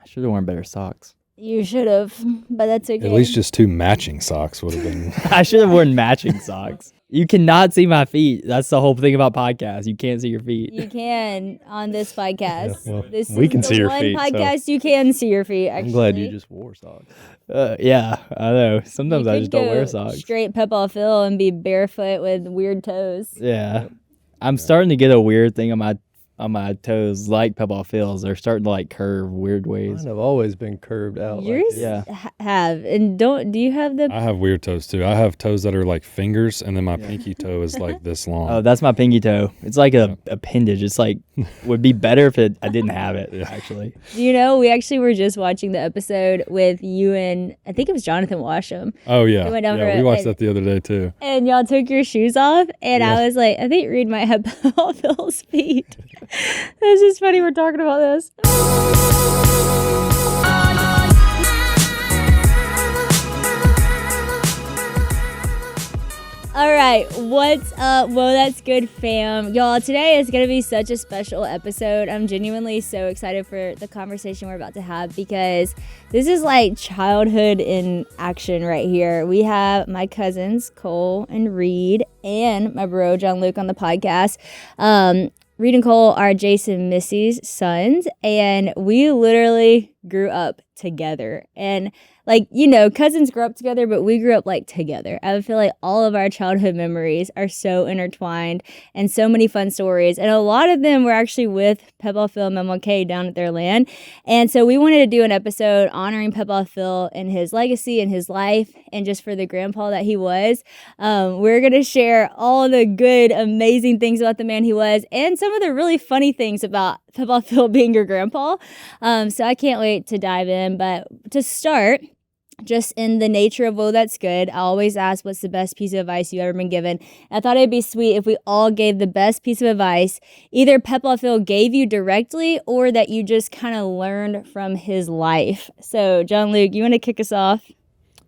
should have worn better socks. You should have, but that's okay. At least just 2 matching socks would have been. I should have worn matching socks. You cannot see my feet. That's the whole thing about podcasts. You can't see your feet. You can on this podcast. Yeah, well, this we is can the see your one feet, so- podcast you can see your feet. Actually, I'm glad you just wore socks. Yeah, I know. Sometimes You I could just don't wear go socks. Straight Papaw Phil and be barefoot with weird toes. Yeah. I'm starting to get a weird thing on my toes, like Papaw Phil's. They're starting to like curve weird ways. Mine have always been curved out. Yours like this. Yeah. have and don't. Do you have the? I have weird toes too. I have toes that are like fingers, and then my pinky toe is like this long. Oh, that's my pinky toe. It's like a appendage. It's like would be better if I didn't have it. Actually. Do you know we actually were just watching the episode with you and I think it was Jonathan Washam, Oh yeah, We went down for yeah. it, We watched and- that the other day too. and y'all took your shoes off, and Yeah. I was like, I think Reed might have Papaw Phil's feet. It's just funny we're talking about this. All right, what's up? Well, that's good, fam. Y'all, today is going to be such a special episode. I'm genuinely so excited for the conversation we're about to have because this is like childhood in action right here. We have my cousins, Cole and Reed, and my bro, John Luke, on the podcast. Reed and Cole are Jason and Missy's sons, and we literally grew up together. And like, you know, cousins grow up together, but we grew up like together. I feel like all of our childhood memories are so intertwined and so many fun stories. And a lot of them were actually with Papaw Phil and Mamaw Kay down at their land. And so we wanted to do an episode honoring Papaw Phil and his legacy and his life and just for the grandpa that he was. We're going to share all the good, amazing things about the man he was and some of the really funny things about Papaw Phil being your grandpa. So I can't wait to dive in. But to start, just in the nature of, well, that's good, I always ask, what's the best piece of advice you've ever been given? I thought it'd be sweet if we all gave the best piece of advice either Papaw Phil gave you directly or that you just kind of learned from his life. So, John Luke, you want to kick us off?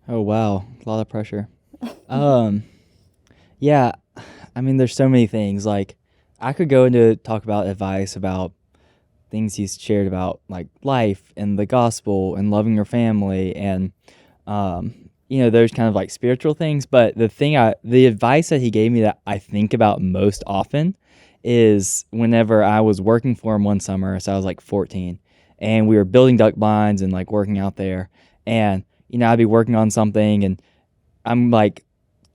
Oh wow, a lot of pressure. Yeah, I mean, there's so many things. Like, I could go into talk about advice about things he's shared about like life and the gospel and loving your family and those kind of like spiritual things. But the advice that he gave me that I think about most often is whenever I was working for him one summer. So I was like 14, and we were building duck blinds and like working out there. And I'd be working on something, and I'm like,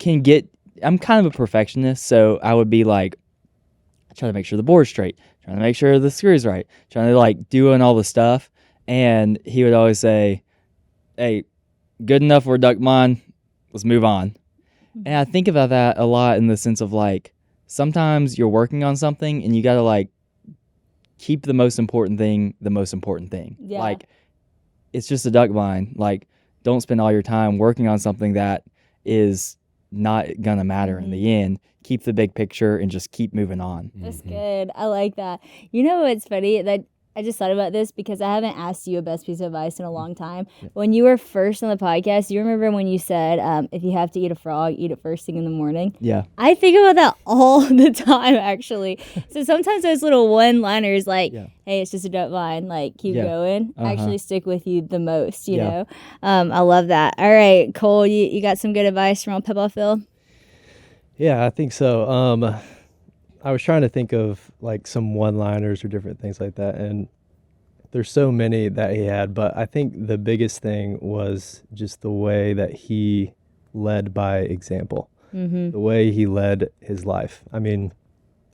I'm kind of a perfectionist, so I would be like, trying to make sure the board's straight, trying to make sure the screw's right, trying to like doing all the stuff. And he would always say, hey, good enough for a duck blind, let's move on. And I think about that a lot in the sense of like, sometimes you're working on something and you got to like keep the most important thing. Yeah. Like, it's just a duck blind. Like, don't spend all your time working on something that is not gonna matter in the end. Keep the big picture and just keep moving on. That's good. I like that. You know what's funny? That I just thought about this because I haven't asked you a best piece of advice in a long time. When you were first on the podcast, you remember when you said, if you have to eat a frog, eat it first thing in the morning? Yeah. I think about that all the time, actually. So sometimes those little one-liners like, hey, it's just a duck blind, like, keep going, actually stick with you the most, you know? I love that. All right, Cole, you got some good advice from Papaw Phil? Yeah, I think so. I was trying to think of like some one-liners or different things like that, and there's so many that he had, but I think the biggest thing was just the way that he led by example, the way he led his life. I mean,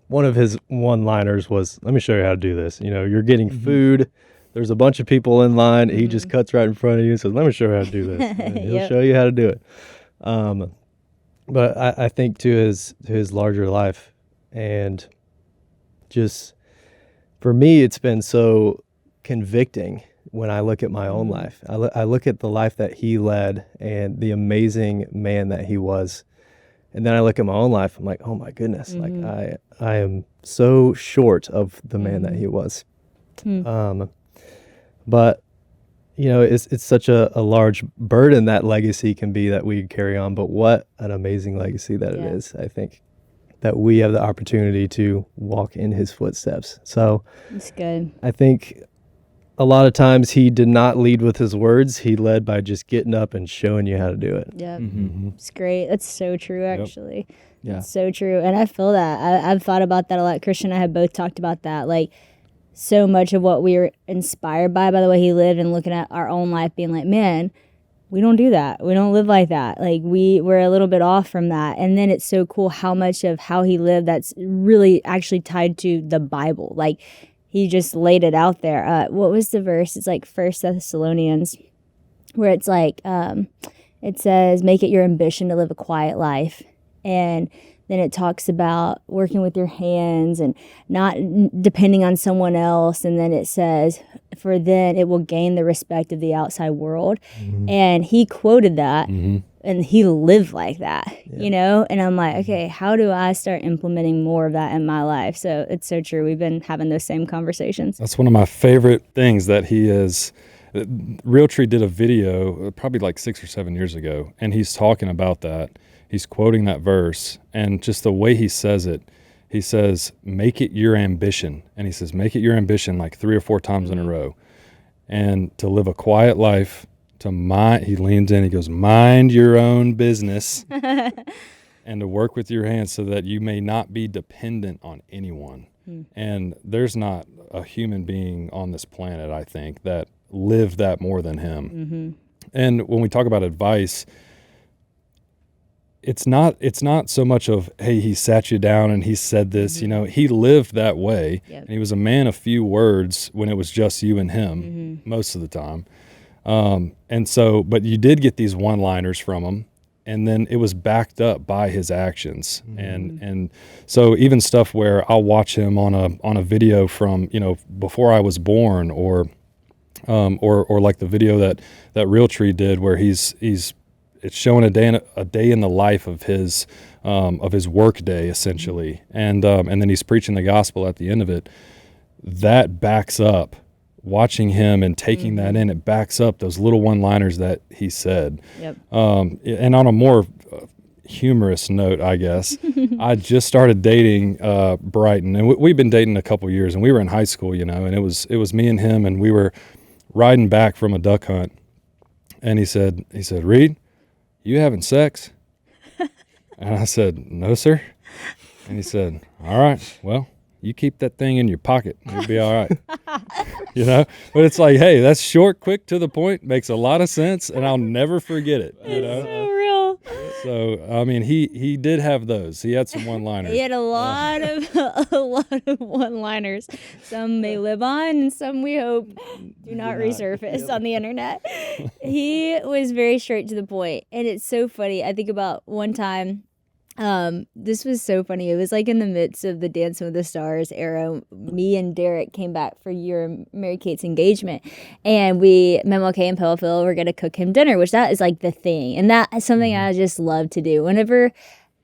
one of his one-liners was, let me show you how to do this. You're getting food. There's a bunch of people in line. He just cuts right in front of you and says, let me show you how to do this. And he'll show you how to do it. But I think to his larger life, and just for me, it's been so convicting when I look at my own life. I look at the life that he led and the amazing man that he was. And then I look at my own life, I'm like, oh my goodness, like I am so short of the man that he was. But it's such a large burden that legacy can be that we carry on, but what an amazing legacy that it is. I think that we have the opportunity to walk in his footsteps. So That's good. I think a lot of times he did not lead with his words. He led by just getting up and showing you how to do it. Yep. Mm-hmm. It's great. That's so true, actually. Yeah. It's so true. And I feel that. I've thought about that a lot. Christian and I have both talked about that. Like, so much of what we were inspired by the way he lived, and looking at our own life being like, man, we don't do that. We don't live like that. Like, we're a little bit off from that. And then it's so cool how much of how he lived that's really actually tied to the Bible. Like, he just laid it out there. What was the verse? It's like 1 Thessalonians, where it's like, it says, make it your ambition to live a quiet life. And then it talks about working with your hands and not depending on someone else. And then it says, for then it will gain the respect of the outside world. Mm-hmm. And he quoted that, Mm-hmm. and he lived like that, you know? And I'm like, okay, how do I start implementing more of that in my life? So it's so true. We've been having those same conversations. That's one of my favorite things that he is. Realtree did a video probably like 6 or 7 years ago, and he's talking about that. He's quoting that verse, and just the way he says it, he says, make it your ambition. And he says, make it your ambition like 3 or 4 times in a row. And to live a quiet life, he leans in, he goes, mind your own business, and to work with your hands so that you may not be dependent on anyone. And there's not a human being on this planet, I think, that lived that more than him. And when we talk about advice, it's not so much of, hey, he sat you down and he said this, you know, he lived that way. Yep. And he was a man of few words when it was just you and him most of the time. And so, but you did get these one-liners from him, and then it was backed up by his actions. And so even stuff where I'll watch him on a video from, you know, before I was born, or like the video that Realtree did, where it's showing a day in the life of his work day, essentially, and then he's preaching the gospel at the end of it. That backs up, watching him and taking that in. It backs up those little one-liners that he said. Yep. And on a more humorous note, I guess, I just started dating Brighton, and we've been dating a couple years, and we were in high school, you know, and it was me and him, and we were riding back from a duck hunt, and he said, Reed, you having sex? And I said, no, sir. And he said, all right, well, you keep that thing in your pocket. You'll be all right. You know? But it's like, hey, that's short, quick, to the point, makes a lot of sense, and I'll never forget it. You know? It's so real. So, I mean, he did have those. He had some one-liners. He had a lot of one-liners. Some may live on, and some we hope do not resurface on the internet. He was very straight to the point, and it's so funny. I think about one time. This was so funny. It was like in the midst of the Dancing with the Stars era. Me and Derek came back for your Mary Kate's engagement, and Mamaw Kay and Papaw Phil were gonna cook him dinner, which that is like the thing, and that is something I just love to do. Whenever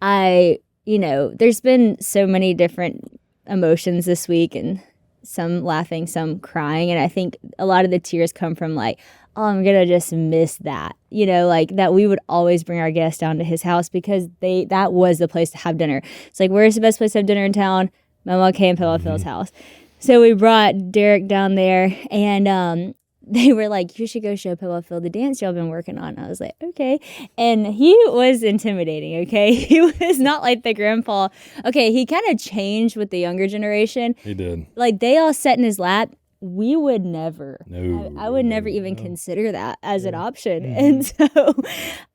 there's been so many different emotions this week, and some laughing, some crying, and I think a lot of the tears come from like, oh, I'm gonna just miss that, like that we would always bring our guests down to his house because that was the place to have dinner. It's like, where's the best place to have dinner in town? Mamaw Kay and Papaw Phil's house. So we brought Derek down there, and they were like, you should go show Papaw Phil the dance y'all been working on. I was like, okay. And he was intimidating, okay? He was not like the grandpa. Okay, he kind of changed with the younger generation. He did. Like, they all sat in his lap. We would never. No. I would never even consider that as an option. And so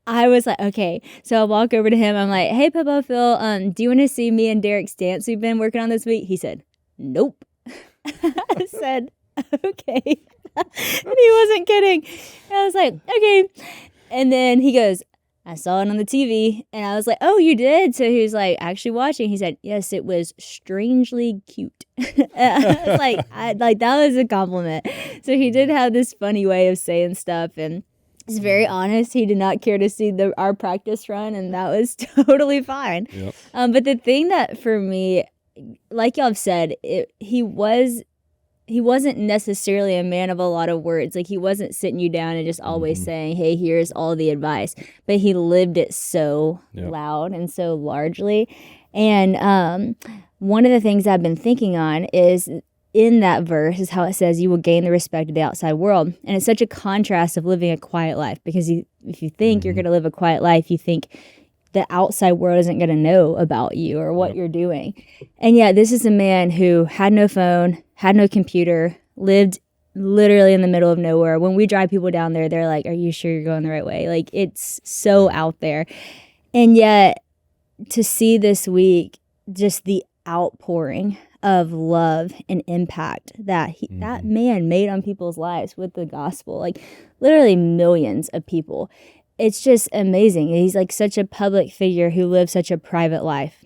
I was like, okay. So I walk over to him. I'm like, hey, Papaw Phil, do you want to see me and Derek's dance we've been working on this week? He said, nope. I said, okay. And he wasn't kidding. And I was like, okay. And then he goes, I saw it on the TV. And I was like, oh, you did? So he was like, actually watching. He said, yes, it was strangely cute. I was like, that was a compliment. So he did have this funny way of saying stuff. And he's very honest. He did not care to see our practice run. And that was totally fine. Yep. But the thing that for me, like y'all have said, he wasn't necessarily a man of a lot of words. Like, he wasn't sitting you down and just always saying, hey, here's all the advice. But he lived it so loud and so largely. And one of the things I've been thinking on is in that verse is how it says you will gain the respect of the outside world. And it's such a contrast of living a quiet life, because if you think you're going to live a quiet life, you think the outside world isn't going to know about you or what you're doing. And yet this is a man who had no phone, had no computer, lived literally in the middle of nowhere. When we drive people down there, they're like, are you sure you're going the right way? Like, it's so out there. And yet to see this week just the outpouring of love and impact that that man made on people's lives with the gospel, like literally millions of people. It's just amazing. He's like such a public figure who lives such a private life.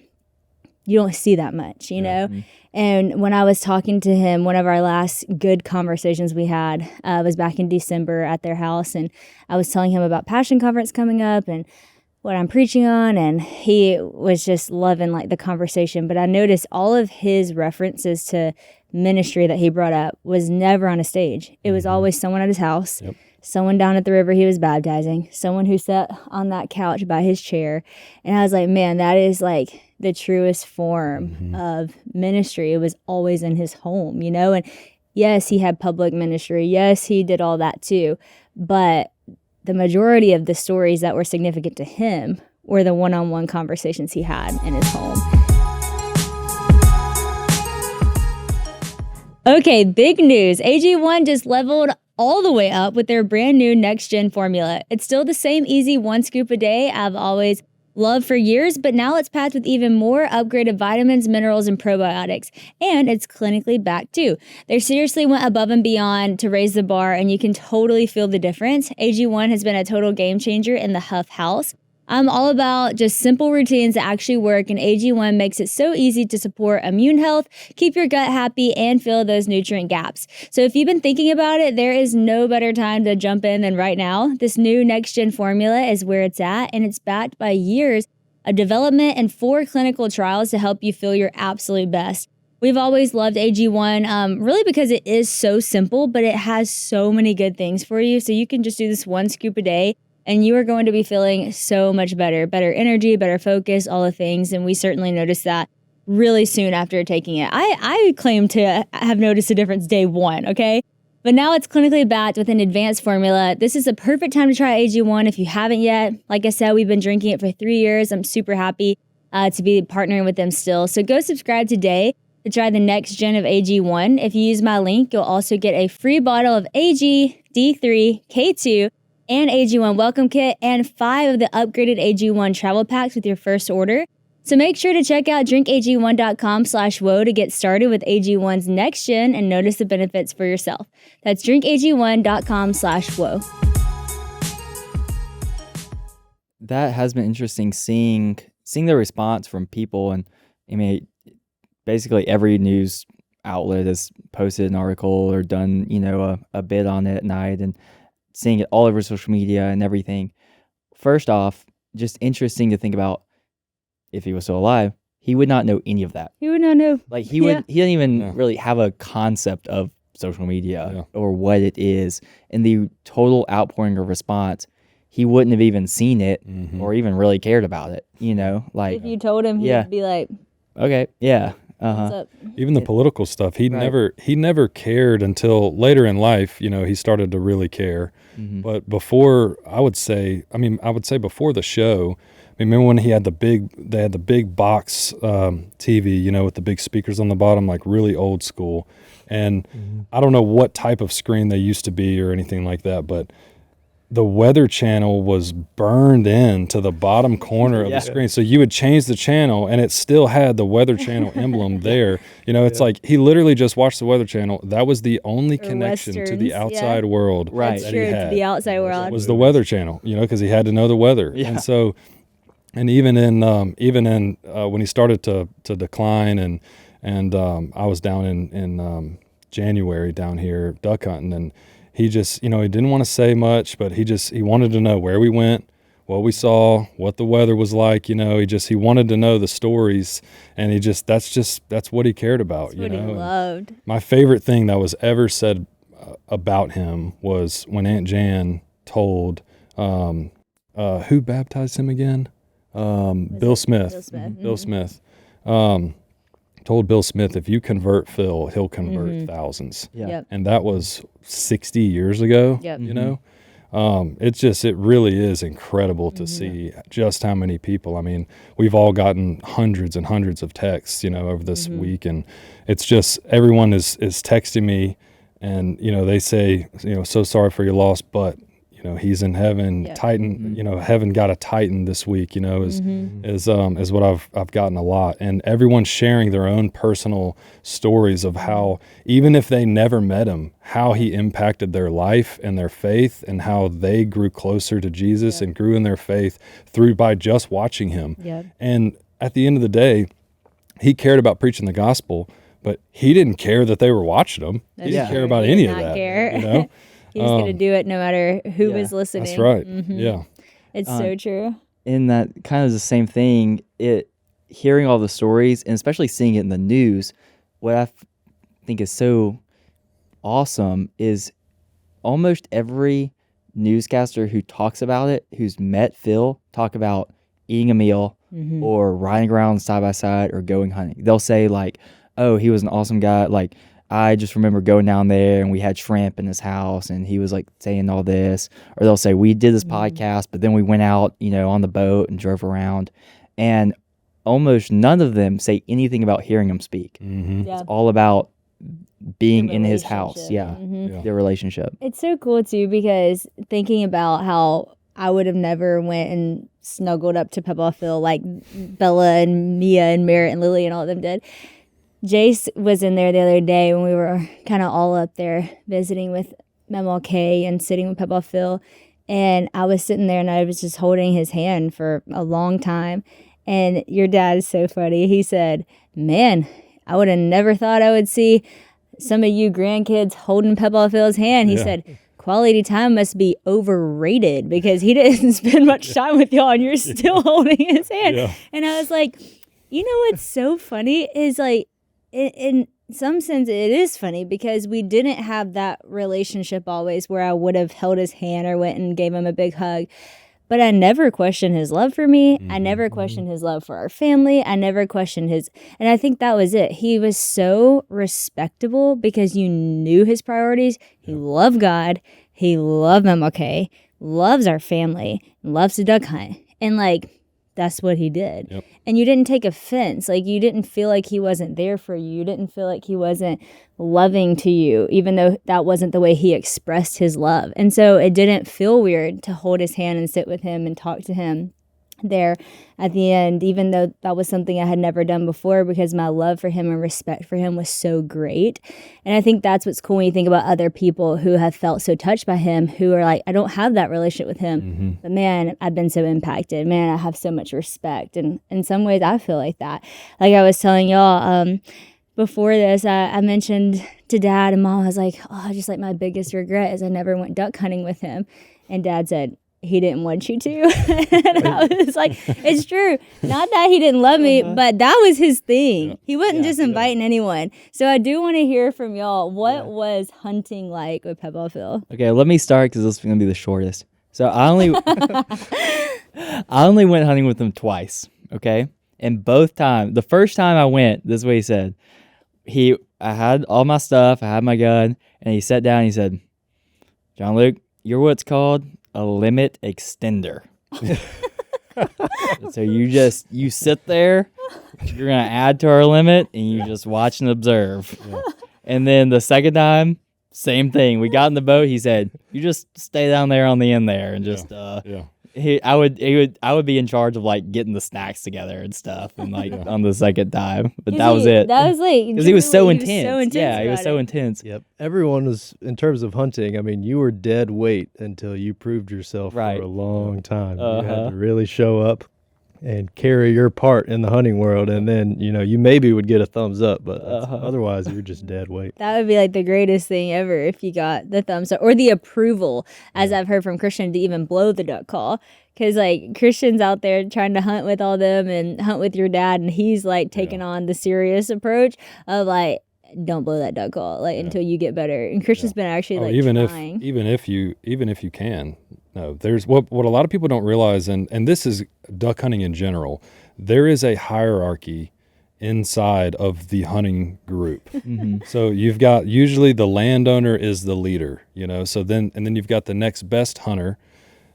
You don't see that much, you know? And when I was talking to him, one of our last good conversations we had was back in December at their house. And I was telling him about Passion Conference coming up and what I'm preaching on, and he was just loving like the conversation. But I noticed all of his references to ministry that he brought up was never on a stage. It was always someone at his house, someone down at the river he was baptizing, someone who sat on that couch by his chair. And I was like, man, that is like the truest form of ministry. It was always in his home, you know? And yes, he had public ministry. Yes, he did all that too. But the majority of the stories that were significant to him were the one-on-one conversations he had in his home. Okay, big news. AG1 just leveled all the way up with their brand new next gen formula. It's still the same easy 1 scoop a day I've always loved for years, but now it's packed with even more upgraded vitamins, minerals, and probiotics. And it's clinically backed too. They seriously went above and beyond to raise the bar, and you can totally feel the difference. AG1 has been a total game changer in the Huff house. I'm all about just simple routines that actually work, and AG1 makes it so easy to support immune health, keep your gut happy, and fill those nutrient gaps. So if you've been thinking about it, there is no better time to jump in than right now. This new next-gen formula is where it's at, and it's backed by years of development and 4 clinical trials to help you feel your absolute best. We've always loved AG1, really because it is so simple, but it has so many good things for you. So you can just do this 1 scoop a day, and you are going to be feeling so much better energy, better focus, all the things. And we certainly noticed that really soon after taking it. I claim to have noticed a difference day 1, okay? But now it's clinically backed with an advanced formula. This is a perfect time to try AG1 if you haven't yet. Like I said, we've been drinking it for 3 years. I'm super happy to be partnering with them still. So go subscribe today to try the next gen of AG1. If you use my link, you'll also get a free bottle of AG, D3, K2, and AG1 welcome kit, and 5 of the upgraded AG1 travel packs with your first order. So make sure to check out drinkag1.com/woe to get started with AG1's next gen and notice the benefits for yourself. That's drinkag1.com/woe. That has been interesting seeing the response from people. And I mean, basically every news outlet has posted an article or done, a bit on it at night, and seeing it all over social media and everything. First off, just interesting to think about, if he was still alive, he would not know any of that. He would not know. Like he didn't even really have a concept of social media or what it is. And the total outpouring of response, he wouldn't have even seen it or even really cared about it, like if you told him, he'd be like, okay, yeah. What's up? Even the political stuff, he never cared until later in life. He started to really care. But before, I would say before the show, remember when they had the big box TV, with the big speakers on the bottom, like really old school. And I don't know what type of screen they used to be or anything like that, but the Weather Channel was burned in to the bottom corner of the screen. So you would change the channel and it still had the Weather Channel emblem there. It's like he literally just watched the Weather Channel. That was the only connection to the outside world. Right. That's true, to the outside world. Was the Weather Channel, because he had to know the weather. Yeah. And so, and even in when he started to decline, and I was down in January down here duck hunting, and he just, he didn't want to say much, but he wanted to know where we went, what we saw, what the weather was like. He wanted to know the stories, and that's what he cared about. That's what he loved. And my favorite thing that was ever said about him was when Aunt Jan told, who baptized him again? Bill Smith. Bill Smith. Bill Smith. told Bill Smith, if you convert Phil, he'll convert thousands. Yeah. Yep. And that was 60 years ago, Yep. you know? It really is incredible to see just how many people. I mean, we've all gotten hundreds and hundreds of texts, you know, over this week. And it's just, everyone is texting me and, you know, they say, you know, so sorry for your loss, but, you know, he's in heaven. Yeah. Titan, you know, heaven got a Titan this week, you know, is what I've gotten a lot. And everyone's sharing their own personal stories of how, even if they never met him, how he impacted their life and their faith, and how they grew closer to Jesus and grew in their faith by just watching him. Yep. And at the end of the day, he cared about preaching the gospel, but he didn't care that they were watching him. That's He didn't true. care about He any did of not that. care. You know? He was going to do it no matter who was listening. That's right. Yeah. It's so true. And that kind of the same thing. Hearing all the stories and especially seeing it in the news, what I think is so awesome is almost every newscaster who talks about it, who's met Phil, talk about eating a meal or riding around side by side or going hunting. They'll say like, "Oh, he was an awesome guy." Like, I just remember going down there and we had shrimp in his house and he was like saying all this. Or they'll say, "We did this podcast, but then we went out, you know, on the boat and drove around." And almost none of them say anything about hearing him speak. Mm-hmm. Yeah. It's all about being The in his house. relationship. Yeah. Yeah. Their relationship. It's so cool too, because thinking about how I would have never went and snuggled up to Papaw Phil like Bella and Mia and Merritt and Lily and all of them did. Jace was in there the other day when we were kind of all up there visiting with Mamaw Kay and sitting with Papaw Phil. And I was sitting there and I was just holding his hand for a long time. And your dad is so funny. He said, "Man, I would have never thought I would see some of you grandkids holding Papaw Phil's hand." He Yeah. said, "Quality time must be overrated because he didn't spend much time with y'all and you're still holding his hand." Yeah. And I was like, you know what's so funny is like, in some sense it is funny because we didn't have that relationship always where I would have held his hand or went and gave him a big hug. But I never questioned his love for me. I never questioned his love for our family. I never questioned and I think that was it. He was so respectable because you knew his priorities. He loved God. He loved Mamaw Kay, loves our family, loves to duck hunt. And like, that's what he did. Yep. And you didn't take offense. Like, you didn't feel like he wasn't there for you. You didn't feel like he wasn't loving to you, even though that wasn't the way he expressed his love. And so it didn't feel weird to hold his hand and sit with him and talk to him there at the end, even though that was something I had never done before, because my love for him and respect for him was so great. And I think that's what's cool when you think about other people who have felt so touched by him, who are like, I don't have that relationship with him, but man, I've been so impacted. Man, I have so much respect. And in some ways I feel like that. Like I was telling y'all, before this, I mentioned to Dad and Mom, I was like, "Oh, just like my biggest regret is I never went duck hunting with him." And Dad said, "He didn't want you to." And I was like, it's true. Not that he didn't love me, but that was his thing. Yeah. He wasn't just inviting anyone. So I do want to hear from y'all. What was hunting like with Papaw Phil? Okay, let me start because this is going to be the shortest. So I only went hunting with him twice, okay? And both times, the first time I went, this is what he said. I had all my stuff, I had my gun, and he sat down and he said, "John Luke, you're what's called a limit extender." So you sit there, you're going to add to our limit, and you just watch and observe. Yeah. And then the second time, same thing. We got in the boat. He said, "You just stay down there on the end there," and just Yeah. I would be in charge of like getting the snacks together and stuff, and like on the second time. But that was it. That was like, Because he was so truly, intense. Yeah, he was about so it. intense. Yep. Everyone was, in terms of hunting, I mean, you were dead weight until you proved yourself Right. for a long time. You Uh-huh. had to really show up and carry your part in the hunting world. And then, you know, you maybe would get a thumbs up, but otherwise you're just dead weight. That would be like the greatest thing ever if you got the thumbs up or the approval, as I've heard from Christian, to even blow the duck call. Because like Christian's out there trying to hunt with all them and hunt with your dad, and he's like taking on the serious approach of like, don't blow that duck call like until you get better. And Christian's been actually like even trying. if you can. No, there's what a lot of people don't realize, and this is duck hunting in general. There is a hierarchy inside of the hunting group. So you've got, usually the landowner is the leader, so then you've got the next best hunter,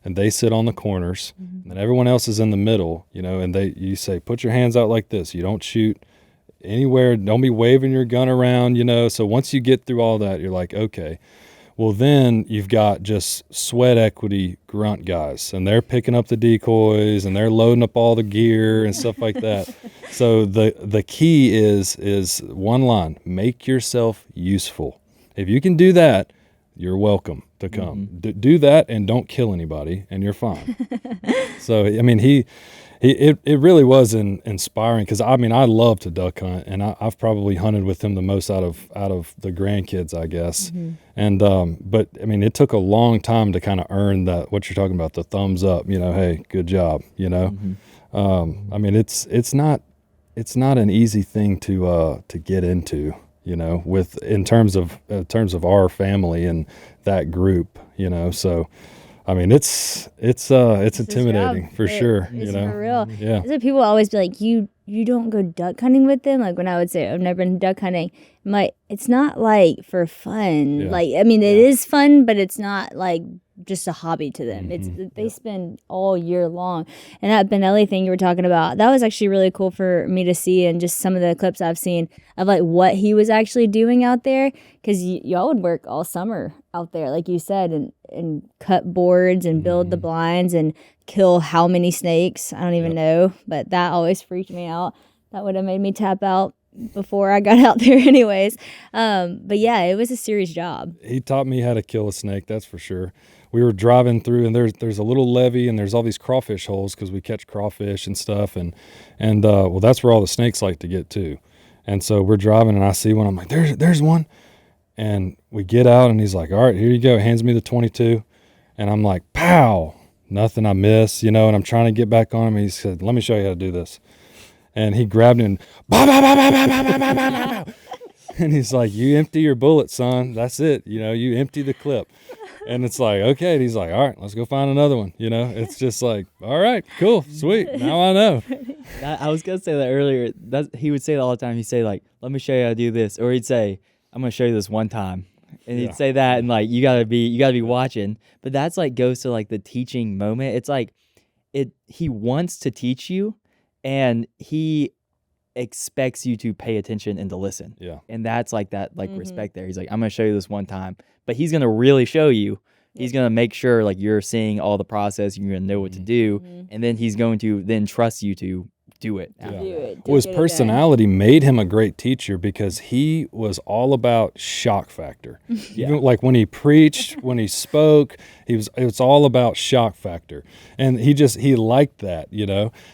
and they sit on the corners, and everyone else is in the middle, and you say, put your hands out like this. You don't shoot anywhere. Don't be waving your gun around, So once you get through all that, you're like, okay. Well, then you've got just sweat equity grunt guys, and they're picking up the decoys, and they're loading up all the gear and stuff like that. So the key is one line: make yourself useful. If you can do that, you're welcome to come. Do that, and don't kill anybody, and you're fine. So I mean, it really was inspiring, because I mean, I love to duck hunt, and I've probably hunted with him the most out of the grandkids, I guess. And but I mean, it took a long time to kind of earn that, what you're talking about, the thumbs up. Hey, good job. I mean, it's not an easy thing to get into. In terms of our family and that group. So. I mean, it's intimidating for sure. It's for real. Yeah. So people always be like, you don't go duck hunting with them. Like when I would say I've never been duck hunting, I'm like, it's not like for fun. Yeah. Like, I mean, it is fun, but it's not like just a hobby to them. They spend all year long. And that Benelli thing you were talking about, that was actually really cool for me to see, and just some of the clips I've seen of like what he was actually doing out there, because y'all would work all summer out there, like you said, and cut boards and build the blinds and kill how many snakes, I don't even know, but that always freaked me out. That would have made me tap out before I got out there anyways. But yeah, it was a serious job. He taught me how to kill a snake, that's for sure. We were driving through, and there's a little levee, and there's all these crawfish holes, because we catch crawfish and stuff, and well, that's where all the snakes like to get too. And so we're driving, and I see one. I'm like, there's one. And we get out, and he's like, all right, here you go. Hands me the 22. And I'm like, pow, nothing, I miss, and I'm trying to get back on him. He said, let me show you how to do this. And he grabbed it and bah, bah, bah, bah, bah, bah, bah, bah, bah, bah. And he's like, you empty your bullet, son. That's it. You empty the clip. And it's like, okay. And he's like, all right, let's go find another one. It's just like, all right, cool, sweet. Now I know. I was going to say that earlier. He would say that all the time. He'd say, like, let me show you how to do this. Or he'd say, I'm going to show you this one time. And he'd say that, and like, you gotta be watching. But that's like goes to like the teaching moment. It's like he wants to teach you, and he expects you to pay attention and to listen. Yeah. And that's like that respect there. He's like, I'm gonna show you this one time. But he's gonna really show you. He's gonna make sure like you're seeing all the process, you're gonna know what to do, and then he's going to then trust you to do it. Well, his personality made him a great teacher, because he was all about shock factor. Even like when he preached, when he spoke, it was all about shock factor. And he liked that,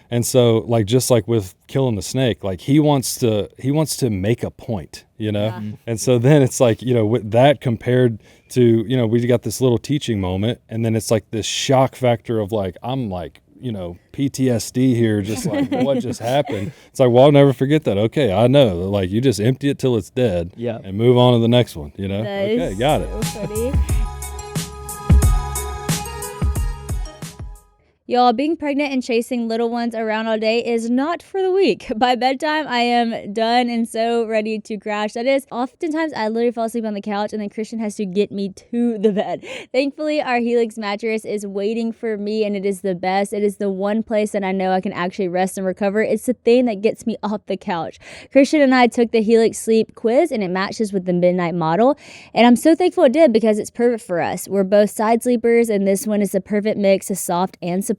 And so like, just like with killing the snake, like he wants to make a point, And so then it's like, with that compared to, we got this little teaching moment, and then it's like this shock factor of like, I'm like, PTSD here, just like what just happened. It's like, well, I'll never forget that. Okay, I know. Like, you just empty it till it's dead, and move on to the next one. Okay, got it. So funny. Y'all, being pregnant and chasing little ones around all day is not for the weak. By bedtime, I am done and so ready to crash. That is, oftentimes I literally fall asleep on the couch, and then Christian has to get me to the bed. Thankfully, our Helix mattress is waiting for me, and it is the best. It is the one place that I know I can actually rest and recover. It's the thing that gets me off the couch. Christian and I took the Helix sleep quiz, and it matches with the midnight model. And I'm so thankful it did, because it's perfect for us. We're both side sleepers, and this one is the perfect mix of soft and supportive.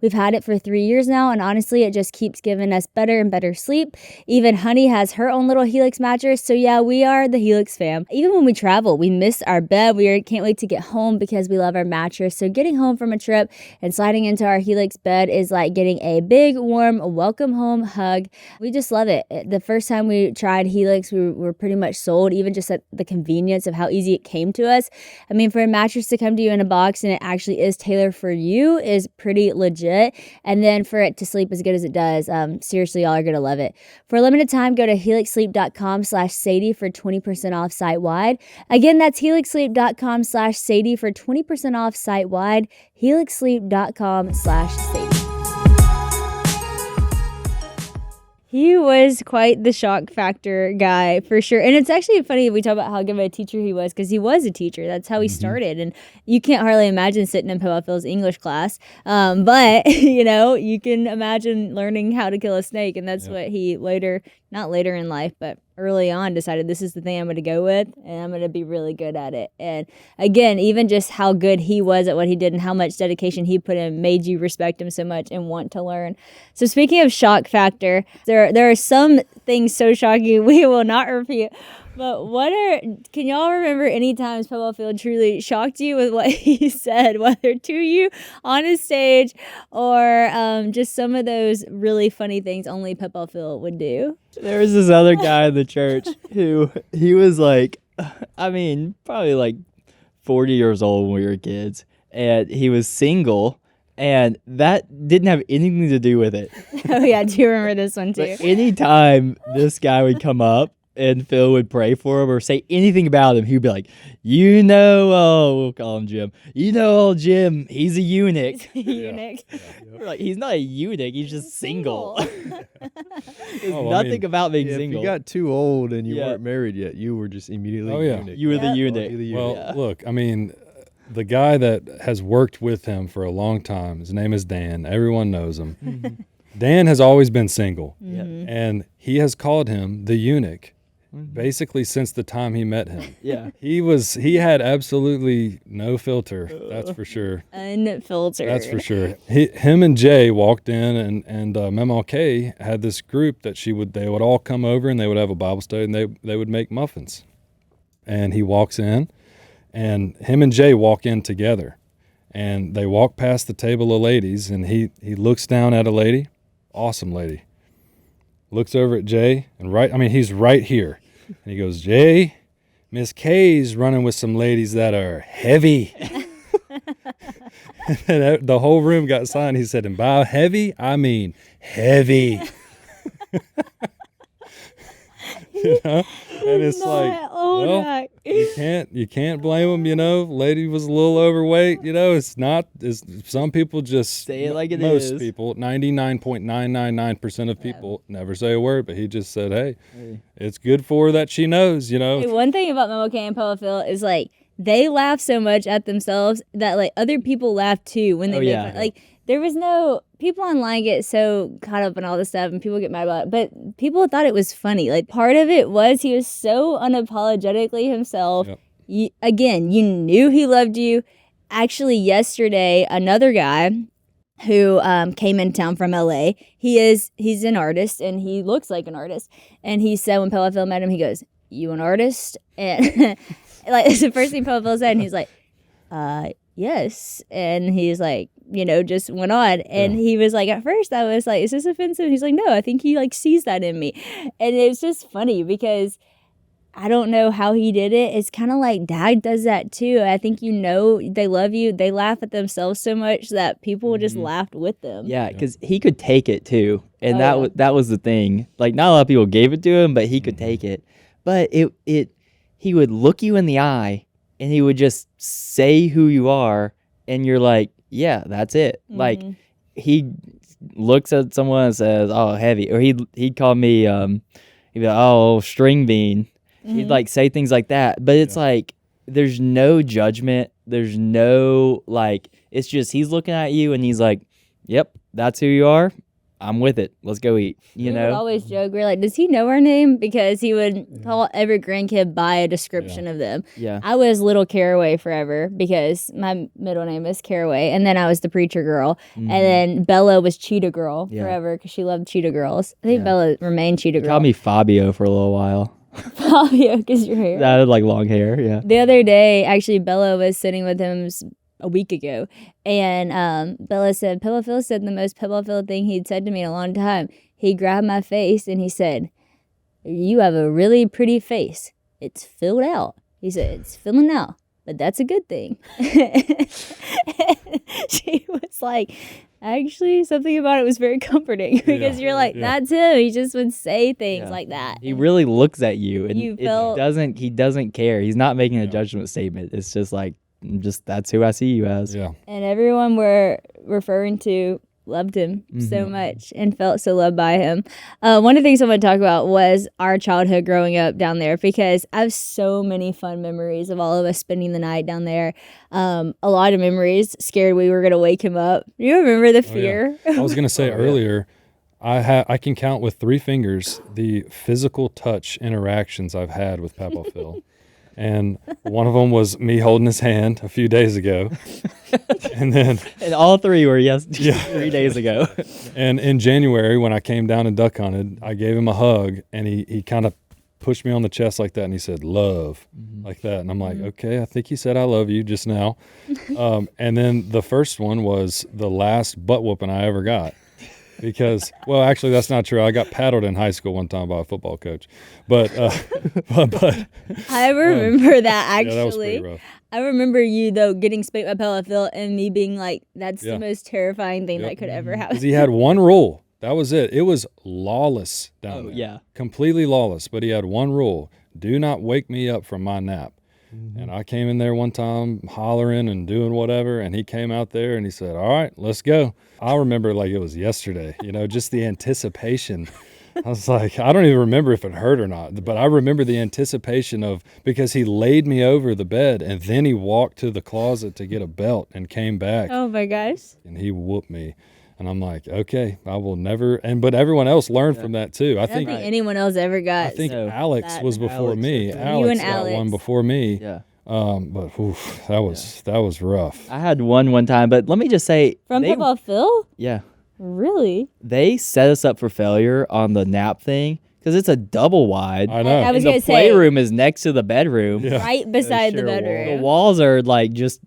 We've had it for 3 years now, and honestly, it just keeps giving us better and better sleep. Even Honey has her own little Helix mattress, so yeah, we are the Helix fam. Even when we travel, we miss our bed. We can't wait to get home because we love our mattress. So getting home from a trip and sliding into our Helix bed is like getting a big, warm, welcome home hug. We just love it. The first time we tried Helix, we were pretty much sold, even just at the convenience of how easy it came to us. I mean, for a mattress to come to you in a box and it actually is tailored for you is pretty legit. And then for it to sleep as good as it does, seriously, y'all are gonna love it. For a limited time, go to helixsleep.com/Sadie for 20% off site-wide. Again, that's helixsleep.com/Sadie for 20% off site-wide. helixsleep.com/Sadie. He was quite the shock factor guy for sure. And it's actually funny we talk about how good of a teacher he was because he was a teacher. That's how he started. And you can't hardly imagine sitting in Papaw Phil's English class. But, you can imagine learning how to kill a snake. And that's what he not later in life, but early on decided this is the thing I'm going to go with and I'm going to be really good at it. And again, even just how good he was at what he did and how much dedication he put in made you respect him so much and want to learn. So speaking of shock factor, there are some things so shocking we will not repeat. But can y'all remember any times Papaw Phil truly shocked you with what he said, whether to you on a stage or just some of those really funny things only Papaw Phil would do? There was this other guy in the church who he was like, probably like 40 years old when we were kids, and he was single, and that didn't have anything to do with it. Oh yeah, I do remember this one too. But anytime this guy would come up and Phil would pray for him or say anything about him, he'd be like, we'll call him Jim. Old Jim, he's a eunuch. He's a eunuch. We're like, he's not a eunuch, he's just single. There's Oh, nothing about being If single. you got too old and you weren't married yet, you were just immediately eunuch. You were the Yeah. eunuch. Well, look, the guy that has worked with him for a long time, his name is Dan. Everyone knows him. Dan has always been single, and he has called him the eunuch. Basically, since the time he met him, he had absolutely no filter. That's for sure. Unfiltered. That's for sure. Him and Jay walked in, and Mamaw Kay had this group that they would all come over and they would have a Bible study and they would make muffins. And he walks in, and him and Jay walk in together, and they walk past the table of ladies, and he looks down at a lady, awesome lady, looks over at Jay, and he's right here. And he goes, Jay, Miss Kay's running with some ladies that are heavy. And the whole room got silent. He said, and by heavy, I mean heavy. And it's like, you can't blame him, lady was a little overweight, it's some people just say it like it most is. people, 99.999% of people never say a word, but he just said, hey, it's good for her that she knows, Hey, one thing about Mamaw Kay and Papaw Phil is like they laugh so much at themselves that like other people laugh too when they make fun. Like there was no people online get so caught up in all this stuff and people get mad about it, but people thought it was funny. Like part of it was he was so unapologetically himself. Yep. You knew he loved you. Actually, yesterday, another guy who came in town from LA, he's an artist and he looks like an artist. And he said when Papaw Phil met him, he goes, "You an artist?" And like it's the first thing Papaw Phil said, and he's like, yes. And he's like, just went on. And he was like, at first I was like, is this offensive? He's like, no, I think he like sees that in me. And it's just funny because I don't know how he did it. It's kind of like dad does that too. I think they love you. They laugh at themselves so much that people just laughed with them. Yeah, because he could take it too. And that was the thing. Like not a lot of people gave it to him, but he could take it. But he would look you in the eye and he would just say who you are and you're like, yeah, that's it. Like he looks at someone and says, "Oh, heavy," or he'd call me he'd be like, "Oh, string bean." He'd like say things like that, but it's like there's no judgment, there's no like, it's just he's looking at you and he's like, "Yep, that's who you are. I'm with it. Let's go eat." We would always joke, we're like, does he know our name? Because he would call every grandkid by a description of them. Yeah. I was Little Caraway forever because my middle name is Caraway. And then I was the preacher girl. And then Bella was Cheetah Girl forever because she loved Cheetah Girls. I think Bella remained Cheetah Girl. Called me Fabio for a little while. Fabio, because your hair. I had like long hair, yeah. The other day, actually, Bella was sitting with him a week ago, and Bella said, Papaw Phil said the most Papaw Phil thing he'd said to me in a long time. He grabbed my face and he said, "You have a really pretty face. It's filled out." He said, "It's filling out, but that's a good thing." She was like, actually, something about it was very comforting because you're like, that's him. He just would say things like that. He really looks at you and You he doesn't care. He's not making a judgment statement. It's just like, that's who I see you as. Yeah. And everyone we're referring to loved him so much and felt so loved by him. One of the things I want to talk about was our childhood growing up down there, because I have so many fun memories of all of us spending the night down there. A lot of memories, scared we were going to wake him up. Do you remember the fear? I was going to say earlier, I can count with 3 fingers the physical touch interactions I've had with Papaw Phil. And one of them was me holding his hand a few days ago. And all 3 were 3 days ago. And in January, when I came down and duck hunted, I gave him a hug, and he kind of pushed me on the chest like that, and he said, love, like that. And I'm like, okay, I think he said I love you just now. And then the first one was the last butt whooping I ever got. Because, well, actually, that's not true. I got paddled in high school one time by a football coach. But I remember that, actually. Yeah, that was pretty rough. I remember you, though, getting spanked by Papaw Phil and me being like, that's the most terrifying thing that could ever happen. Because he had one rule. That was it. It was lawless down there. Yeah. Completely lawless. But he had one rule. Do not wake me up from my nap. And I came in there one time hollering and doing whatever, and he came out there and he said, all right, let's go. I remember like it was yesterday, just the anticipation. I was like, I don't even remember if it hurt or not, but I remember the anticipation of, because he laid me over the bed and then he walked to the closet to get a belt and came back. Oh my gosh. And he whooped me. And I'm like, okay, I will never. But everyone else learned from that too. I don't think anyone else ever got. I think So Alex was before me. You Alex and got Alex. one before me. Yeah. But that was rough. I had one time, but let me just say. From Papaw Phil? Yeah. Really? They set us up for failure on the nap thing because it's a double wide. I know. I was and gonna the say, playroom is next to the bedroom. Yeah. right beside the share a wall. bedroom. The walls are like just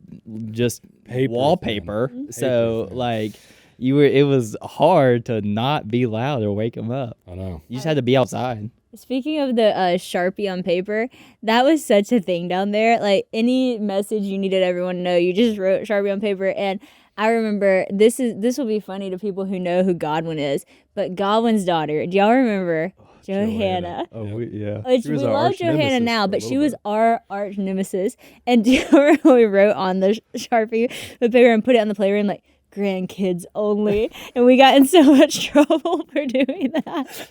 Paper wallpaper. thin. So Paper thin. like it was hard to not be loud or wake them up. I know. You just had to be outside. Speaking of the Sharpie on paper, that was such a thing down there. Like, any message you needed everyone to know, you just wrote Sharpie on paper. And I remember, this will be funny to people who know who Godwin is, but Godwin's daughter, do y'all remember? Johanna. Oh, yeah. Which She we was our love arch Johanna nemesis now, for a but she little was bit. our arch nemesis. And do you remember we wrote on the Sharpie the paper and put it on the playroom like, grandkids only, and we got in so much trouble for doing that.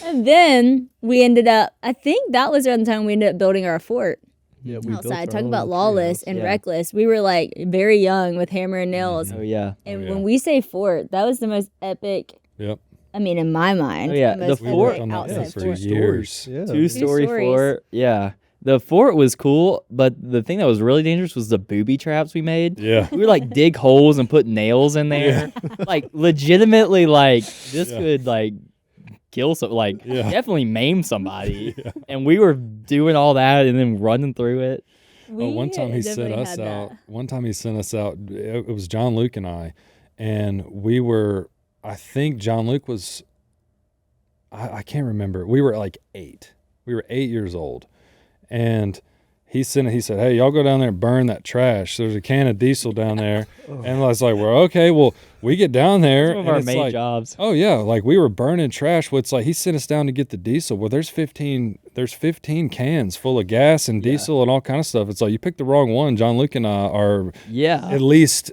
And then we ended up, I think that was around the time we ended up building our fort Yeah, we built outside. our Talking own about treehouse. lawless and Yeah. reckless. We were like very young with hammer and nails. Oh yeah. And Oh, yeah. when we say fort, that was the most epic, Yep. I mean, in my mind. Oh, yeah. most The We epic fort- worked on that outside for fort. years. Yeah. 2-story stories. fort. Yeah. The fort was cool, but the thing that was really dangerous was the booby traps we made. Yeah. We would like dig holes and put nails in there. Like legitimately like this Yeah. could like kill some like Yeah. definitely maim somebody. And we were doing all that and then running through it. We One time he sent definitely us had out. that. One time he sent us out. It was John Luke and and we were. I think John Luke was. I can't remember. We were like 8. We were 8 years old, and he said, "Hey, y'all go down there and burn that trash. There's a can of diesel down there." And I was like, "Well, okay. Well, we get down there, Some of and our it's main like, jobs. oh yeah, like we were burning trash. Well, it's like he sent us down to get the diesel. Well, there's 15 cans full of gas and diesel and all kind of stuff. It's like you picked the wrong one. John Luke and I are Yeah. at least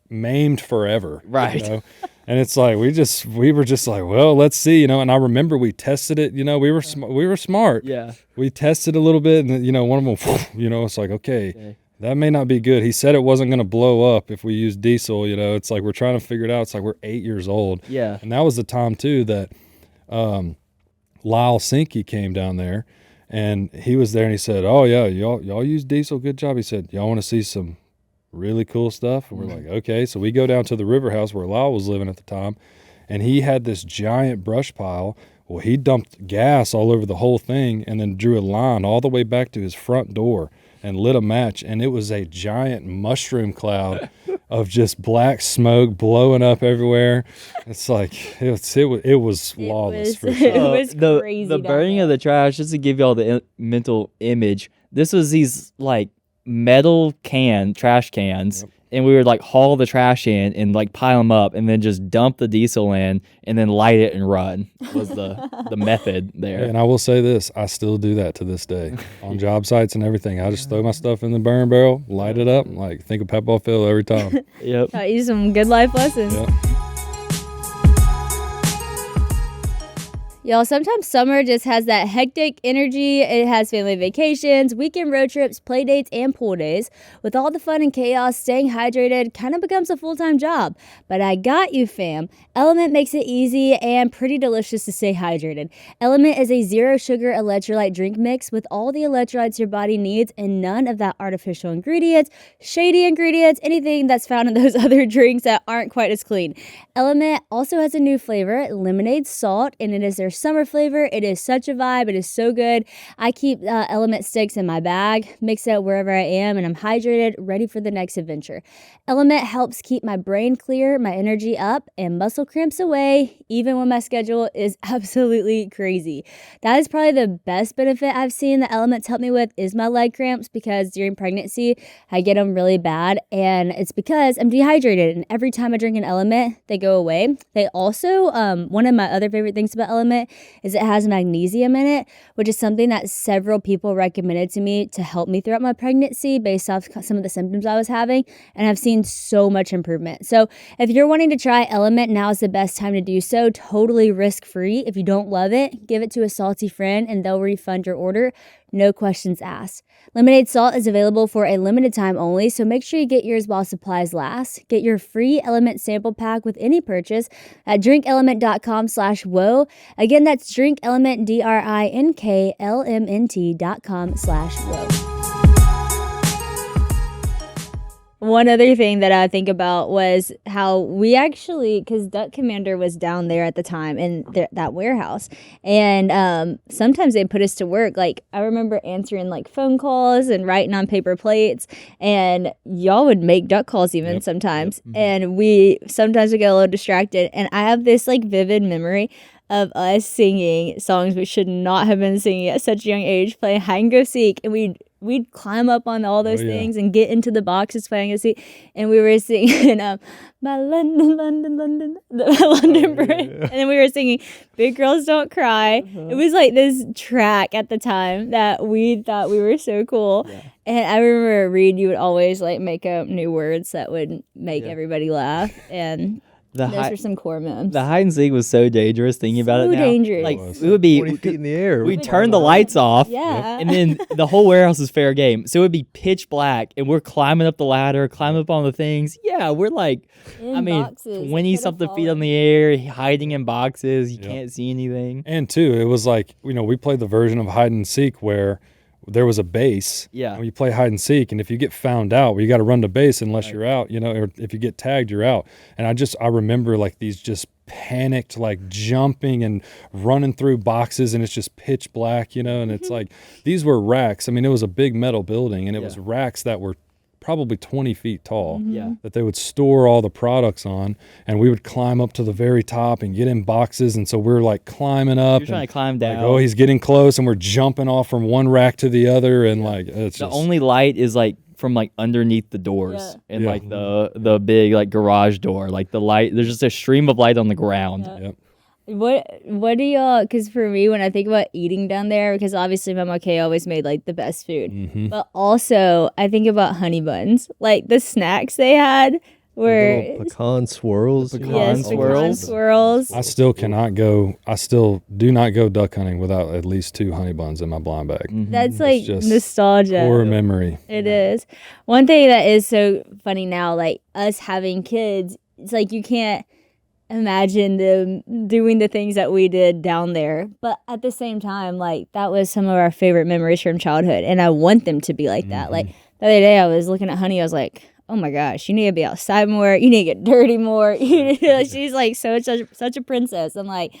maimed forever, Right. you know? And it's like we were just like, well, let's see, And I remember we tested it. We were smart. Yeah. We tested a little bit, and then, one of them, it's like, okay, that may not be good. He said it wasn't going to blow up if we used diesel. It's like we're trying to figure it out. It's like we're 8 years old. Yeah. And that was the time too that Lyle Sinke came down there, and he was there, and he said, "Oh yeah, y'all use diesel. Good job." He said, "Y'all want to see some really cool stuff?" And we're like, "Okay." So we go down to the river house where Lyle was living at the time, and he had this giant brush pile. Well, he dumped gas all over the whole thing and then drew a line all the way back to his front door and lit a match, and it was a giant mushroom cloud of just black smoke blowing up everywhere. It's like it was lawless for sure. It was the, crazy The down burning there. of the trash, just to give y'all the mental image, this was these like metal trash cans, and we would like haul the trash in and like pile them up and then just dump the diesel in and then light it and run was the method there. And I will say this, I still do that to this day on job sites and everything. I just throw my stuff in the burn barrel, light it up, and like think of Papaw Phil every time. Yep. Taught you some good life lessons. Yep. Y'all, sometimes summer just has that hectic energy. It has family vacations, weekend road trips, play dates, and pool days. With all the fun and chaos, staying hydrated kind of becomes a full-time job. But I got you, fam. Element makes it easy and pretty delicious to stay hydrated. Element is a zero-sugar electrolyte drink mix with all the electrolytes your body needs and none of that artificial ingredients, shady ingredients, anything that's found in those other drinks that aren't quite as clean. Element also has a new flavor, lemonade salt, and it is their summer flavor. It is such a vibe. It is so good. I keep Element sticks in my bag, mix it wherever I am, and I'm hydrated, ready for the next adventure. Element helps keep my brain clear, my energy up, and muscle cramps away, even when my schedule is absolutely crazy. That is probably the best benefit I've seen that Element's helped me with is my leg cramps, because during pregnancy, I get them really bad, and it's because I'm dehydrated, and every time I drink an Element, they go away. They also, one of my other favorite things about Element is it has magnesium in it, which is something that several people recommended to me to help me throughout my pregnancy based off some of the symptoms I was having, and I've seen so much improvement. So if you're wanting to try Element, now is the best time to do so, totally risk-free. If you don't love it, give it to a salty friend and they'll refund your order. No questions asked. Lemonade salt is available for a limited time only, so make sure you get yours while supplies last. Get your free Element sample pack with any purchase at drinkelement.com/whoa. Again, that's drinkelement, DRINKLMNT.com/whoa. One other thing that I think about was how we actually, because Duck Commander was down there at the time in that warehouse, and sometimes they put us to work. Like, I remember answering like phone calls and writing on paper plates, and y'all would make duck calls even sometimes, and we sometimes would get a little distracted. And I have this like vivid memory of us singing songs we should not have been singing at such a young age, playing hide and go seek, and we'd climb up on all those things and get into the boxes playing a seat, and we were singing my London the London Bridge, and then we were singing Big Girls Don't Cry. It was like this track at the time that we thought we were so cool. And I remember Reed, you would always like make up new words that would make everybody laugh, and those were some core memes. The hide and seek was so dangerous thinking about it now. So dangerous. Like, it would be 20 feet in the air. We'd turn the lights off. Yeah. And then the whole warehouse is fair game. So it would be pitch black and we're climbing up the ladder, climbing up on the things. Yeah, we're like, In boxes. 20 something feet on the air, hiding in boxes. You can't see anything. And too, it was like, we played the version of hide and seek where there was a base. Yeah. And you play hide and seek, and if you get found out, well, you got to run to base unless you're out, or if you get tagged, you're out. And I remember like these just panicked, like jumping and running through boxes, and it's just pitch black, and it's like, these were racks. I mean, it was a big metal building, and it was racks that were probably 20 feet tall that they would store all the products on, and we would climb up to the very top and get in boxes. And so we're like climbing up. You're trying to climb down. Like, oh, he's getting close, and we're jumping off from one rack to the other, and like it's The just, only light is like from like underneath the doors and like the big like garage door. Like the light, there's just a stream of light on the ground. Yep. What do y'all, because for me, when I think about eating down there, because obviously Mamaw Kay always made like the best food, but also I think about honey buns, like the snacks they had were Little pecan swirls. Pecan swirls. I still do not go duck hunting without at least 2 honey buns in my blind bag. That's like just nostalgia. Core memory. It is. One thing that is so funny now, like us having kids, it's like you can't imagine them doing the things that we did down there, but at the same time, like that was some of our favorite memories from childhood, and I want them to be like that. Like the other day I was looking at Honey, I was like, oh my gosh, you need to be outside more, you need to get dirty more. She's like such a princess. I'm like,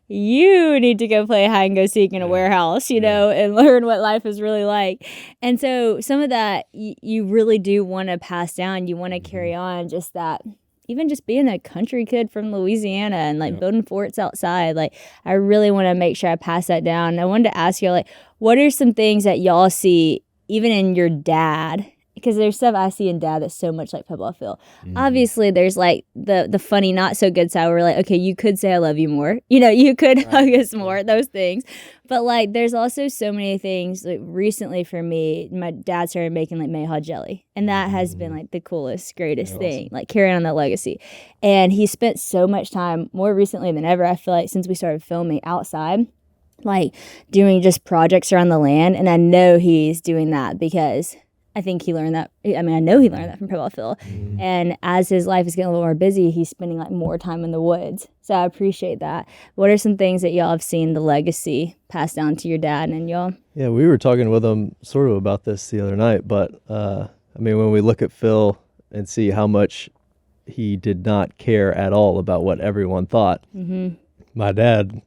you need to go play hide and go seek in a warehouse, and learn what life is really like. And so some of that you really do want to pass down. You want to carry on just that. Even just being a country kid from Louisiana and like building forts outside, like I really want to make sure I pass that down. And I wanted to ask you, like, what are some things that y'all see even in your dad because there's stuff I see in Dad that's so much like Papaw Phil. Obviously, there's like the funny, not so good side where we're like, okay, you could say I love you more. You could hug us more, those things. But like, there's also so many things. Like recently for me, my dad started making like Mamaw jelly, and that has been like the coolest, greatest thing. Like carrying on that legacy. And he spent so much time more recently than ever. I feel like since we started filming outside, like doing just projects around the land. And I know he's doing that because I think he learned that. I know he learned that from Papaw Phil. And as his life is getting a little more busy, he's spending like more time in the woods. So I appreciate that. What are some things that y'all have seen the legacy passed down to your dad and y'all? Yeah, we were talking with him sort of about this the other night, but when we look at Phil and see how much he did not care at all about what everyone thought, my dad,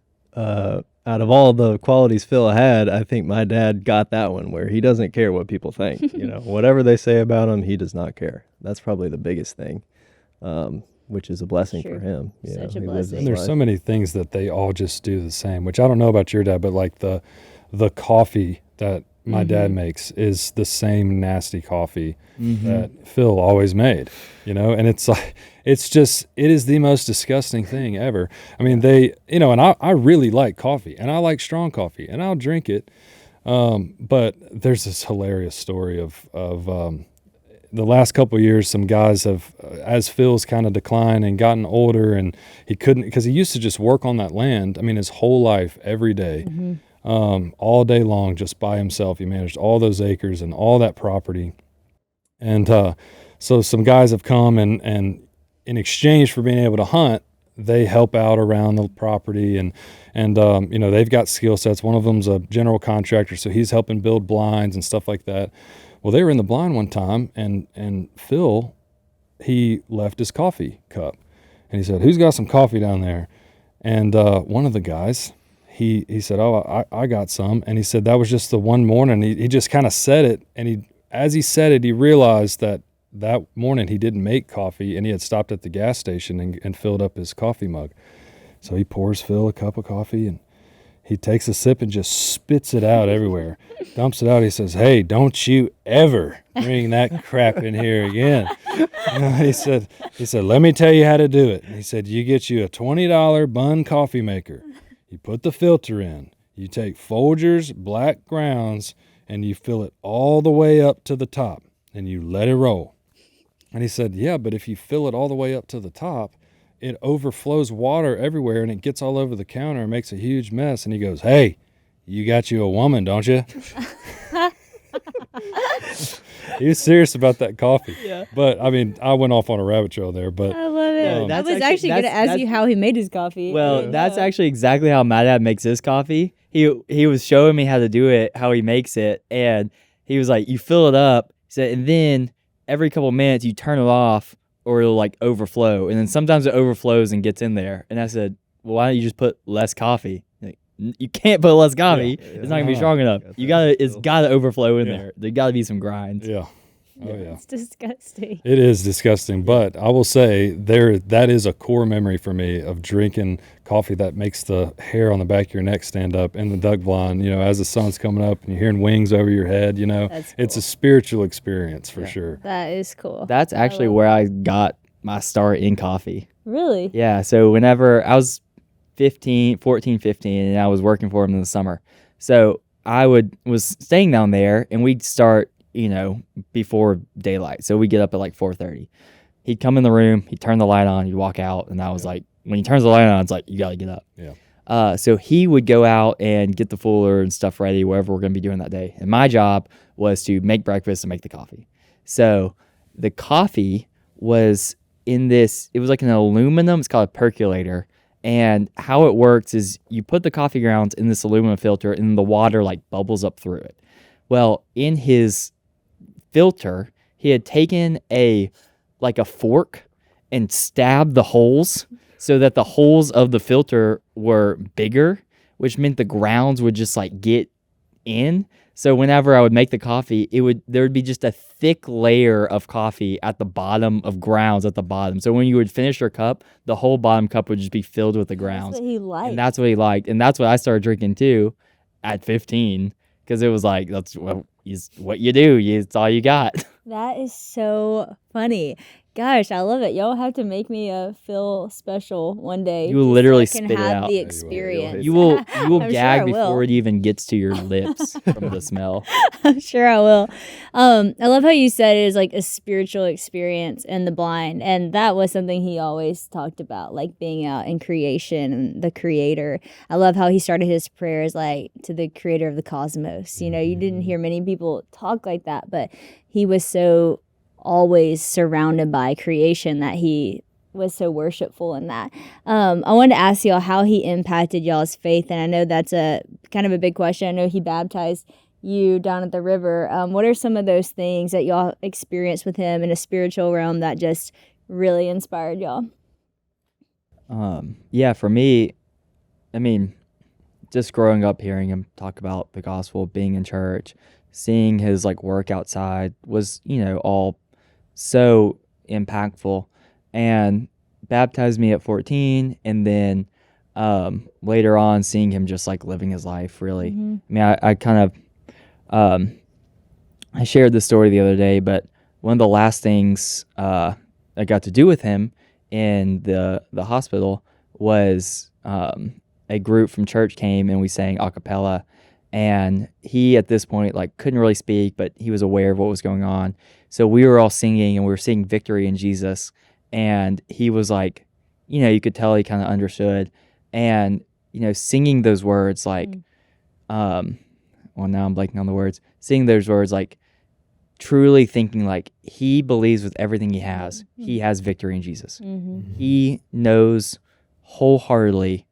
out of all the qualities Phil had, I think my dad got that one where he doesn't care what people think. Whatever they say about him, he does not care. That's probably the biggest thing, which is a blessing for him. Such a he lives blessing. his And there's life. so many things that they all just do the same, which I don't know about your dad, but like the coffee that my dad makes is the same nasty coffee that Phil always made, and it's like, it is the most disgusting thing ever. I mean, and I really like coffee and I like strong coffee and I'll drink it. But there's this hilarious story of the last couple of years, some guys have, as Phil's kind of declined and gotten older, and he couldn't, because he used to just work on that land. I mean, his whole life, every day, all day long, just by himself. He managed all those acres and all that property. And so some guys have come and in exchange for being able to hunt, they help out around the property and they've got skill sets. One of them's a general contractor, so he's helping build blinds and stuff like that. Well, they were in the blind one time, and Phil, he left his coffee cup, and he said, "Who's got some coffee down there?" And one of the guys, he said, "Oh, I got some." And he said that was just the one morning. He just kind of said it, and as he said it, he realized that morning he didn't make coffee, and he had stopped at the gas station and filled up his coffee mug. So he pours Phil a cup of coffee, and he takes a sip and just spits it out everywhere, dumps it out. He says, "Hey, don't you ever bring that crap in here again." He said, "Let me tell you how to do it." And he said, "You get you a $20 Bunn coffee maker. You put the filter in. You take Folgers black grounds, and you fill it all the way up to the top, and you let it roll." And he said, "Yeah, but if you fill it all the way up to the top, it overflows water everywhere, and it gets all over the counter and makes a huge mess." And he goes, "Hey, you got you a woman, don't you?" He was serious about that coffee. Yeah. But, I mean, I went off on a rabbit trail there. But I love it. I was actually going to ask you how he made his coffee. Well, that's actually exactly how my dad makes his coffee. He was showing me how to do it, how he makes it, and he was like, "You fill it up," he said, "and then every couple minutes you turn it off, or it'll like overflow, and then sometimes it overflows and gets in there." And I said, "Well, why don't you just put less coffee?" Like, you can't put less coffee. Yeah. It's not gonna be strong enough. It's gotta overflow in there. There gotta be some grinds. Yeah. Oh, yeah. It's disgusting. It is disgusting, but I will say that is a core memory for me of drinking coffee that makes the hair on the back of your neck stand up in the duck blind, as the sun's coming up and you're hearing wings over your head, That's cool. It's a spiritual experience for sure. That is cool. That's actually where I got my start in coffee. Really? Yeah, so whenever I was 15, and I was working for him in the summer. So I was staying down there, and we'd start before daylight. So we get up at like 4:30. He'd come in the room, he'd turn the light on, he'd walk out, and I was like, when he turns the light on, it's like, you gotta get up. Yeah. So he would go out and get the fuller and stuff ready, whatever we're gonna be doing that day. And my job was to make breakfast and make the coffee. So the coffee was it was like an aluminum, it's called a percolator. And how it works is you put the coffee grounds in this aluminum filter, and the water like bubbles up through it. Well, in his filter, he had taken a fork and stabbed the holes so that the holes of the filter were bigger, which meant the grounds would just like get in. So whenever I would make the coffee, there would be just a thick layer of coffee at the bottom of grounds at the bottom. So when you would finish your cup, the whole bottom cup would just be filled with the grounds. That's what he liked. And that's what he liked. And that's what I started drinking too at 15, because it was like, that's what you do. It's all you got. That is so funny. Gosh, I love it. Y'all have to make me a Phil special one day. You will just literally so I can spit it have out. the Yeah, you will. experience. You will I'm gag sure I before will. it even gets to your lips from the smell. I'm sure I will. I love how you said it is like a spiritual experience in the blind, and that was something he always talked about, like being out in creation and the creator. I love how he started his prayers like to the creator of the cosmos. You know, you didn't hear many people talk like that, but he was so always surrounded by creation that he was so worshipful in that. I wanted to ask y'all how he impacted y'all's faith, and I know that's a kind of a big question. I know he baptized you down at the river. What are some of those things that y'all experienced with him in a spiritual realm that just really inspired y'all? Yeah, for me, I mean, just growing up hearing him talk about the gospel, being in church, seeing his like work outside was, all so impactful, and baptized me at 14, and then later on seeing him just like living his life really. Mhm. I mean, I kind of I shared this story the other day, but one of the last things I got to do with him in the hospital was a group from church came and we sang a cappella, and he at this point like couldn't really speak, but he was aware of what was going on. So we were all singing and we were singing Victory in Jesus, and he was like, you could tell he kind of understood, and singing those words like well, now I'm blanking on the words, singing those words like truly thinking like he believes with everything he has, he has victory in Jesus. He knows wholeheartedly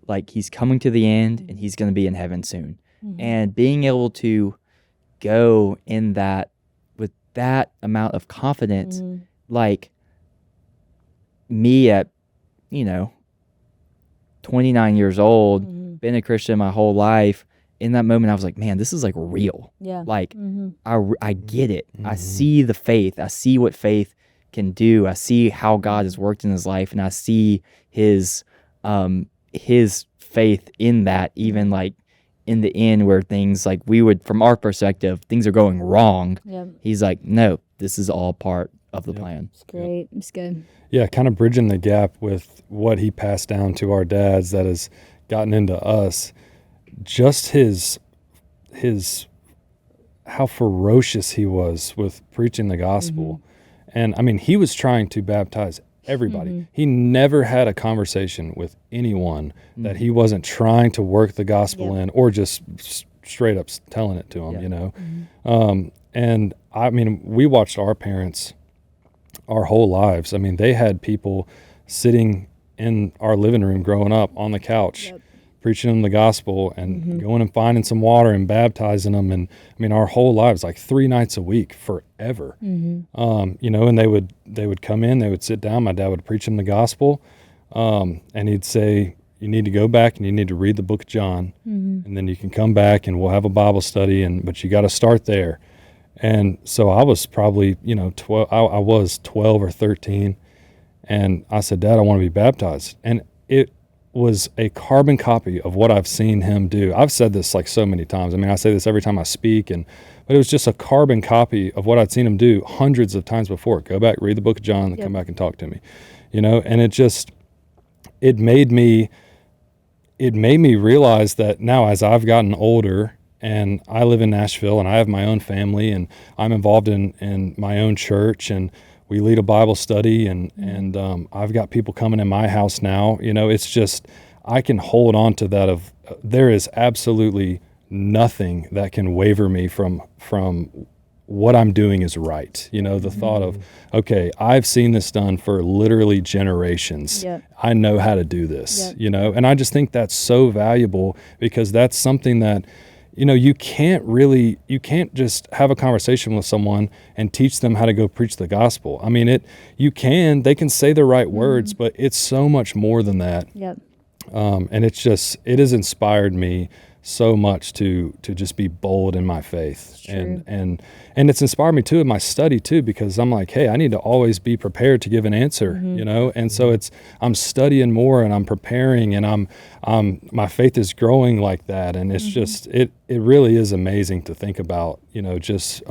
like he's coming to the end and he's going to be in heaven soon. And being able to go in that with that amount of confidence, like me at 29 years old, been a Christian my whole life, in that moment I was like, man, this is like real. Yeah. Like I get it. I see the faith. I see what faith can do. I see how God has worked in his life, and I see his faith in that, even like in the end where things like we would, from our perspective, things are going wrong. Yep. He's like, no, this is all part of the plan. It's great. It's good. Yeah, kind of bridging the gap with what he passed down to our dads that has gotten into us. Just his how ferocious he was with preaching the gospel. And I mean, he was trying to baptize everybody. He never had a conversation with anyone that he wasn't trying to work the gospel in, or just straight up telling it to them, and I mean, we watched our parents our whole lives. I mean, they had people sitting in our living room growing up on the couch, preaching them the gospel and going and finding some water and baptizing them. And I mean, our whole lives, like 3 nights a week forever. And they would come in, they would sit down. My dad would preach them the gospel. And he'd say, you need to go back and you need to read the book of John, and then you can come back and we'll have a Bible study. But you got to start there. And so I was probably, 12, I was 12 or 13. And I said, Dad, I want to be baptized. And it was a carbon copy of what I've seen him do. I've said this like so many times. I mean, I say this every time I speak, but it was just a carbon copy of what I'd seen him do hundreds of times before. Go back, read the book of John, and come back and talk to me, and it made me realize that now, as I've gotten older and I live in Nashville and I have my own family and I'm involved in my own church and we lead a Bible study and I've got people coming in my house now. It's just, I can hold on to that there is absolutely nothing that can waver me from what I'm doing is right. The thought of, okay, I've seen this done for literally generations. I know how to do this, and I just think that's so valuable, because that's something that, you can't just have a conversation with someone and teach them how to go preach the gospel. I mean, they can say the right words, but it's so much more than that. And it has inspired me so much to just be bold in my faith. And it's inspired me too in my study too, because I'm like, hey, I need to always be prepared to give an answer, and so I'm studying more and I'm preparing, and my faith is growing like that. And it's just, it really is amazing to think about, just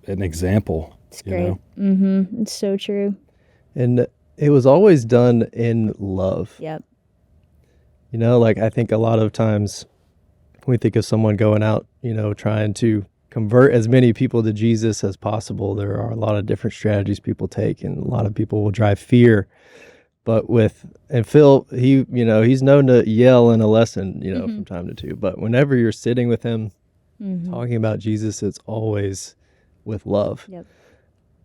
an example It's you great. know? Mm-hmm. It's so true. And it was always done in love. Yep. You know, like I think a lot of times we think of someone going out, trying to convert as many people to Jesus as possible. There are a lot of different strategies people take, and a lot of people will drive fear. But and Phil, he's known to yell in a lesson, from time to time. But whenever you're sitting with him, talking about Jesus, it's always with love. Yep.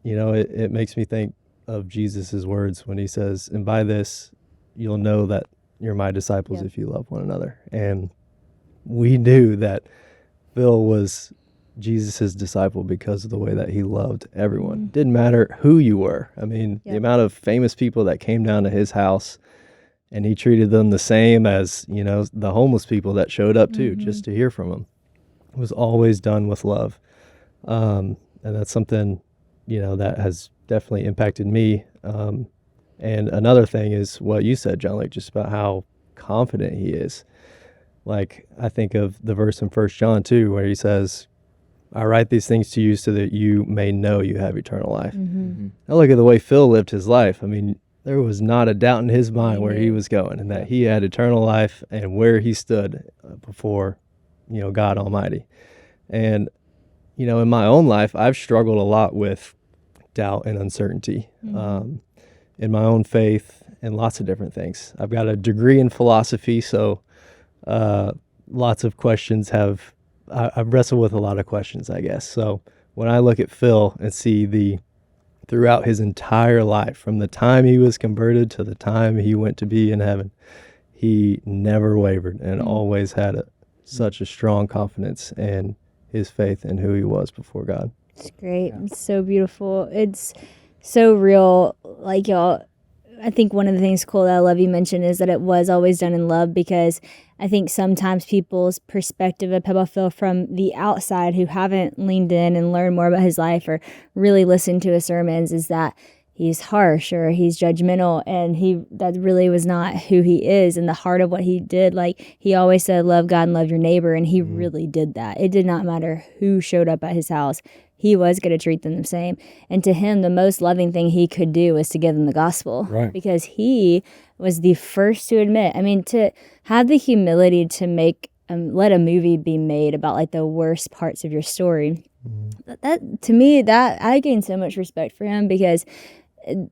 It makes me think of Jesus's words when he says, "And by this, you'll know that you're my disciples Yep. if you love one another." And we knew that Phil was Jesus's disciple because of the way that he loved everyone. Didn't matter who you were. I mean, the amount of famous people that came down to his house, and he treated them the same as, the homeless people that showed up too, just to hear from him. It was always done with love. And that's something, that has definitely impacted me. And another thing is what you said, John, like just about how confident he is. Like I think of the verse in 1 John 2 where he says, "I write these things to you so that you may know you have eternal life." Now look at the way Phil lived his life. I mean, there was not a doubt in his mind where he was going, and that he had eternal life and where he stood before, God Almighty. And, in my own life, I've struggled a lot with doubt and uncertainty in my own faith and lots of different things. I've got a degree in philosophy, so lots of questions I've wrestled with a lot of questions, I guess. So when I look at Phil and see throughout his entire life, from the time he was converted to the time he went to be in heaven, he never wavered and always had such a strong confidence in his faith and who he was before God. It's great. It's so beautiful. It's so real. Like, y'all, I think one of the things, Cole, that I love you mentioned is that it was always done in love, because I think sometimes people's perspective of Papaw Phil from the outside who haven't leaned in and learned more about his life or really listened to his sermons is that he's harsh or he's judgmental, and that really was not who he is in the heart of what he did. Like, he always said, love God and love your neighbor, and he really did that. It did not matter who showed up at his house. He was going to treat them the same. And to him, the most loving thing he could do was to give them the gospel. Right. Because he was the first to admit, to have the humility to let a movie be made about like the worst parts of your story. That to me, that I gained so much respect for him, because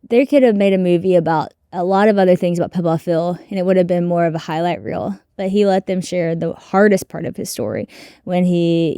they could have made a movie about a lot of other things about Papaw Phil, and it would have been more of a highlight reel. But he let them share the hardest part of his story when he,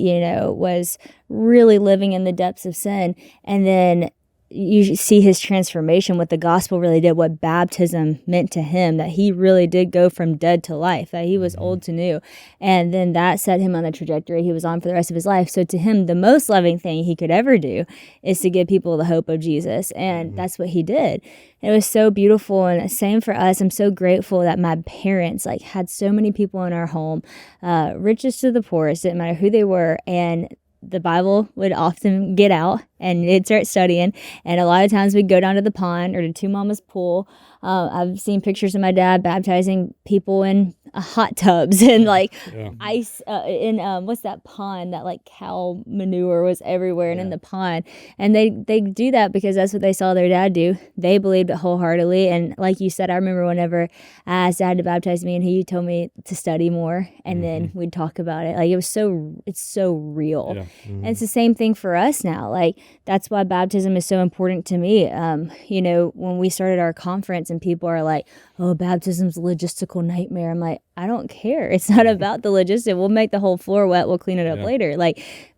was really living in the depths of sin. And then you see his transformation, what the gospel really did, what baptism meant to him, that he really did go from dead to life, that he was old to new. And then that set him on the trajectory he was on for the rest of his life. So to him, the most loving thing he could ever do is to give people the hope of Jesus. And that's what he did. And it was so beautiful. And same for us. I'm so grateful that my parents had so many people in our home, richest to the poorest, didn't matter who they were. And the Bible would often get out and they'd start studying. And a lot of times we'd go down to the pond or to Two Mama's pool. I've seen pictures of my dad baptizing people in hot tubs and ice in what's that pond that cow manure was everywhere and in the pond. And they do that because that's what they saw their dad do. They believed it wholeheartedly. And like you said, I remember whenever I asked Dad to baptize me and he told me to study more, and then we'd talk about it. It's so real. Yeah. And it's the same thing for us now. That's why baptism is so important to me. When we started our conference and people are like, oh, baptism's a logistical nightmare. I'm like, I don't care. It's not about the logistic. We'll make the whole floor wet. We'll clean it up later.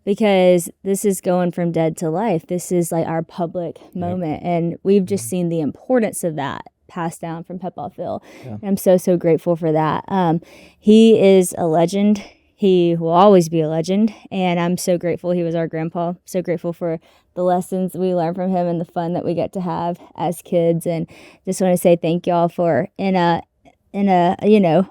Because this is going from dead to life. This is our public moment. And we've just seen the importance of that passed down from Papaw Phil. Yeah. And I'm so, so grateful for that. He is a legend. He will always be a legend, and I'm so grateful he was our grandpa. So grateful for the lessons we learned from him and the fun that we get to have as kids. And just want to say thank y'all for in a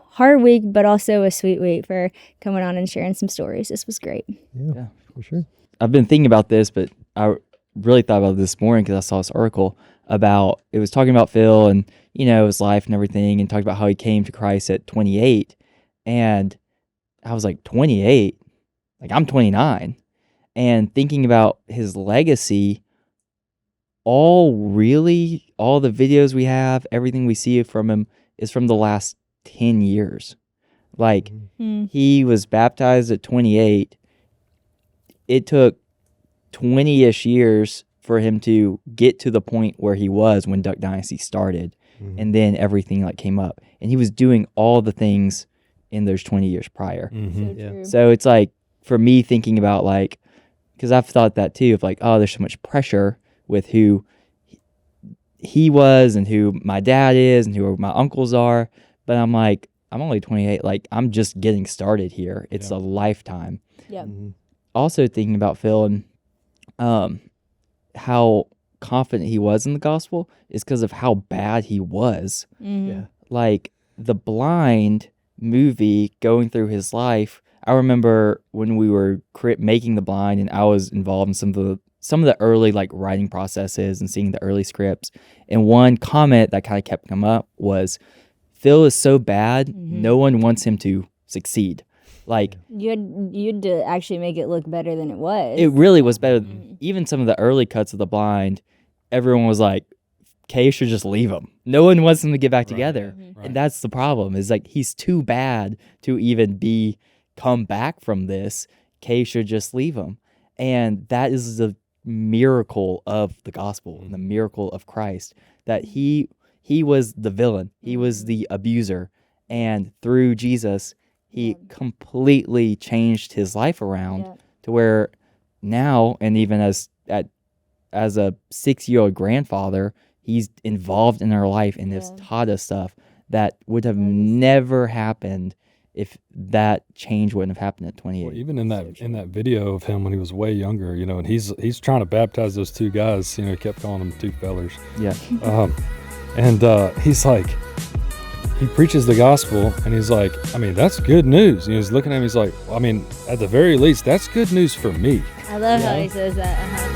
hard week, but also a sweet week, for coming on and sharing some stories. This was great. Yeah, for sure. I've been thinking about this, but I really thought about it this morning because I saw this article about, it was talking about Phil and his life and everything, and talked about how he came to Christ at 28, and I was like, 28? I'm 29. And thinking about his legacy, all the videos we have, everything we see from him is from the last 10 years. Like, he was baptized at 28. It took 20-ish years for him to get to the point where he was when Duck Dynasty started. And then everything like came up. And he was doing all the things in those 20 years prior. So true. So it's like, for me thinking about like, because I've thought that too, of like, oh, there's so much pressure with who he was and who my dad is and who my uncles are. But I'm like, I'm only 28. Like, I'm just getting started here. It's a lifetime. Yep. Also thinking about Phil and how confident he was in the gospel is because of how bad he was. Mm-hmm. Like, the Blind movie going through his life, I remember when we were making The Blind and I was involved in some of the early like writing processes and seeing the early scripts, and one comment that kind of kept coming up was, Phil is so bad, no one wants him to succeed. Like, You had to actually make it look better than it was. it really was better. Even some of the early cuts of The Blind, everyone was like, Kay should just leave him. No one wants him to get back together. And that's the problem, is like, he's too bad to even come back from this. Kay should just leave him. And that is the miracle of the gospel and the miracle of Christ, that he was the villain. He was the abuser. And through Jesus, he completely changed his life around to where now, and even as a 6-year-old grandfather, he's involved in our life and has taught us stuff that would have never happened if that change wouldn't have happened at 28. Well, even in that video of him when he was way younger, you know, and he's trying to baptize those two guys, you know, he kept calling them two fellers. Yeah. He's like, he preaches the gospel, and he's like, I mean, that's good news. You know, he's looking at him, he's like, I mean, at the very least, that's good news for me. I love how he says that.